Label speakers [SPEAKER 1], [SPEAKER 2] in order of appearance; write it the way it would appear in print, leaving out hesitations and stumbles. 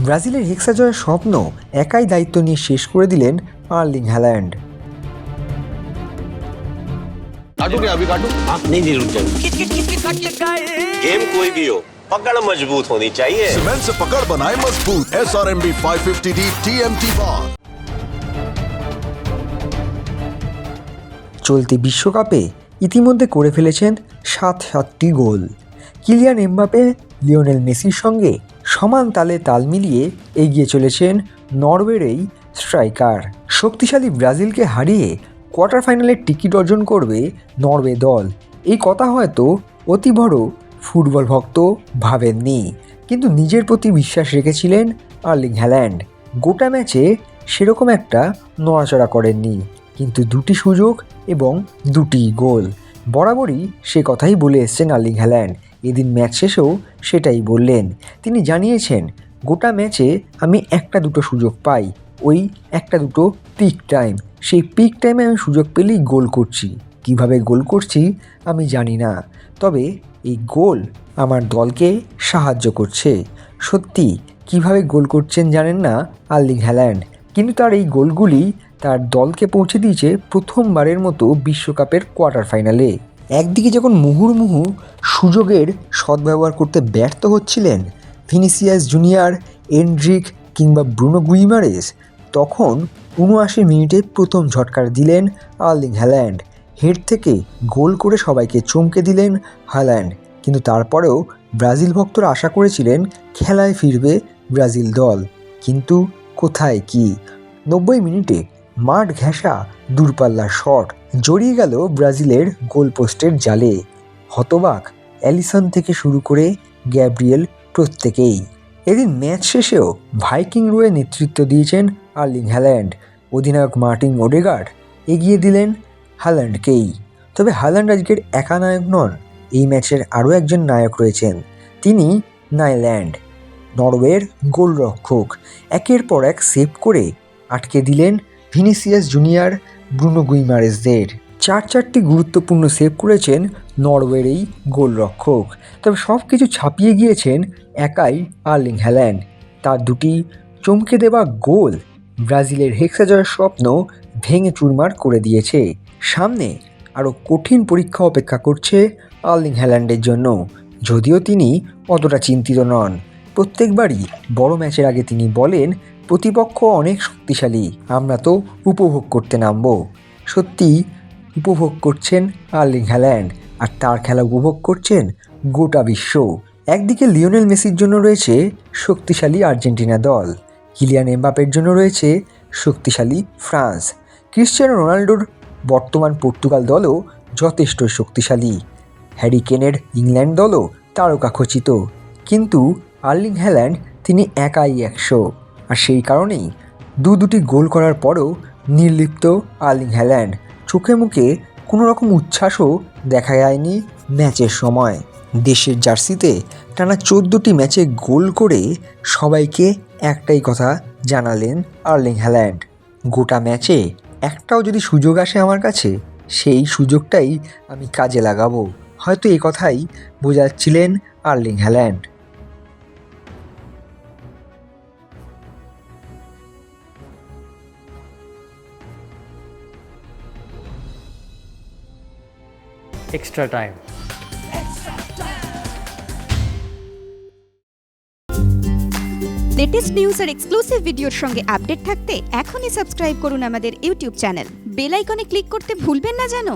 [SPEAKER 1] ব্রাজিলের হেক্সা জয়ের স্বপ্ন একাই দায়িত্ব নিয়ে শেষ করে দিলেন আর্লিং হ্যাল্যান্ড।
[SPEAKER 2] अभी काटू आप नहीं रुक जाओ। गेम कोई भी हो पकड़ मजबूत होनी चाहिए।
[SPEAKER 3] सीमेंट से पकड़ बनाए मजबूत SRMB 550D TMT बार।
[SPEAKER 1] চলতি বিশ্বকাপে ইতিমধ্যে করে ফেলেছেন 7টি গোল। কিলিয়ান এমবাপে লিওনেল মেসির সঙ্গে সমান তালে তাল মিলিয়ে এগিয়ে চলেছেন নরওয়ের এই স্ট্রাইকার। শক্তিশালী ব্রাজিলকে হারিয়ে কোয়ার্টার ফাইনালের টিকিট অর্জন করবে নরওয়ে দল, এই কথা হয়তো অতি বড় ফুটবল ভক্ত ভাবেননি, কিন্তু নিজের প্রতি বিশ্বাস রেখেছিলেন আর্লিং হ্যাল্যান্ড। গোটা ম্যাচে সেরকম একটা নড়াচড়া করেননি, কিন্তু 2টি সুযোগ এবং 2টি গোল, বরাবরই সে কথাই বলে এসছেন আর্লিং হ্যাল্যান্ড। এদিন ম্যাচ শেষেও সেটাই বললেন। তিনি জানিয়েছেন, গোটা ম্যাচে আমি 1-2 সুযোগ পাই, ওই 1-2 পিক টাইম, সেই পিক টাইমে আমি সুযোগ পেলেই গোল করছি। কিভাবে গোল করছি আমি জানি না, তবে এই গোল আমার দলকে সাহায্য করছে। সত্যি কিভাবে গোল করছেন জানেন না আর্লিং হ্যাল্যান্ড, কিন্তু তার এই গোলগুলি তার দলকে পৌঁছে দিয়েছে প্রথমবারের মতো বিশ্বকাপের কোয়ার্টার ফাইনালে। একদিকে যখন মুহুর্মুহু সুযোগের সদ্ব্যবহার করতে ব্যর্থ হচ্ছিলেন ভিনিসিয়াস জুনিয়র, এন্ড্রিক কিংবা ব্রুনো গুইমারেস, তখন 79 মিনিটে প্রথম ঝটকা দিলেন আর্লিং হ্যাল্যান্ড। হেড থেকে গোল করে সবাইকে চমকে দিলেন হ্যাল্যান্ড। কিন্তু তারপরেও ব্রাজিল ভক্তরা আশা করেছিলেন খেলায় ফিরবে ব্রাজিল দল, কিন্তু কোথায় কি। 90 মিনিটে মাঠ ঘেঁষা দূরপাল্লার শট জড়িয়ে গেল ব্রাজিলের গোলপোস্টের জালে। হতবাক অ্যালিসন থেকে শুরু করে গ্যাব্রিয়েল প্রত্যেকেই। এদিন ম্যাচ শেষেও ভাইকিং রোয়ে নেতৃত্ব দিয়েছেন আর্লিং হ্যাল্যান্ড। অধিনায়ক মার্টিন ওডেগার্ড এগিয়ে দিলেন হ্যাল্যান্ডকেই। তবে হ্যাল্যান্ড আজকের একা নায়ক নন, এই ম্যাচের আরও একজন নায়ক রয়েছেন, তিনি নাইল্যান্ড, নরওয়ের গোলরক্ষক। একের পর এক সেভ করে আটকে দিলেন ভিনিসিয়াস জুনিয়র, ব্রুনো গুইমারেসদের। 4টি গুরুত্বপূর্ণ সেভ করেছেন নরওয়ের এই গোলরক্ষক। তবে সব কিছু ছাপিয়ে গিয়েছেন একাই আর্লিং হ্যাল্যান্ড। তার 2টি চমকে দেওয়া গোল ব্রাজিলের হেক্সা জয়ের স্বপ্ন ভেঙে চুরমার করে দিয়েছে। সামনে আরও কঠিন পরীক্ষা অপেক্ষা করছে আর্লিং হ্যাল্যান্ডের জন্য, যদিও তিনি অতটা চিন্তিত নন। প্রত্যেকবারই বড় ম্যাচের আগে তিনি বলেন, প্রতিপক্ষ অনেক শক্তিশালী, আমরা তো উপভোগ করতে নামব। সত্যি উপভোগ করছেন আর্লিং হ্যাল্যান্ড, আর তার খেলা উপভোগ করছেন গোটা বিশ্ব। একদিকে লিওনেল মেসির জন্য রয়েছে শক্তিশালী আর্জেন্টিনা দল, কিলিয়ান এমবাপের জন্য রয়েছে শক্তিশালী ফ্রান্স, ক্রিশ্চিয়ানো রোনাল্ডোর বর্তমান পর্তুগাল দলও যথেষ্ট শক্তিশালী, হ্যারি কেনের ইংল্যান্ড দলও তারকাখচিত, কিন্তু আর্লিং হ্যাল্যান্ড তিনি একাই 100। আর সেই কারণেই 2টি গোল করার পরও নির্লিপ্ত আর্লিং হ্যাল্যান্ড। চোখে মুখে কোনো রকম উচ্ছ্বাসও দেখা যায়নি ম্যাচের সময়। দেশের জার্সিতে টানা 14টি ম্যাচে গোল করে সবাইকে একটাই কথা জানালেন আর্লিং হ্যাল্যান্ড, গোটা ম্যাচে একটাও যদি সুযোগ আসে আমার কাছে, সেই সুযোগটাই আমি কাজে লাগাবো। হয়তো এই কথাই বোঝাচ্ছিলেন Erling Haaland.
[SPEAKER 4] extra time.
[SPEAKER 5] Latest news আর এক্সক্লুসিভ ভিডিওর সঙ্গে আপডেট থাকতে এখনই সাবস্ক্রাইব করুন আমাদের ইউটিউব চ্যানেল। বেল আইকনে ক্লিক করতে ভুলবেন না যেন।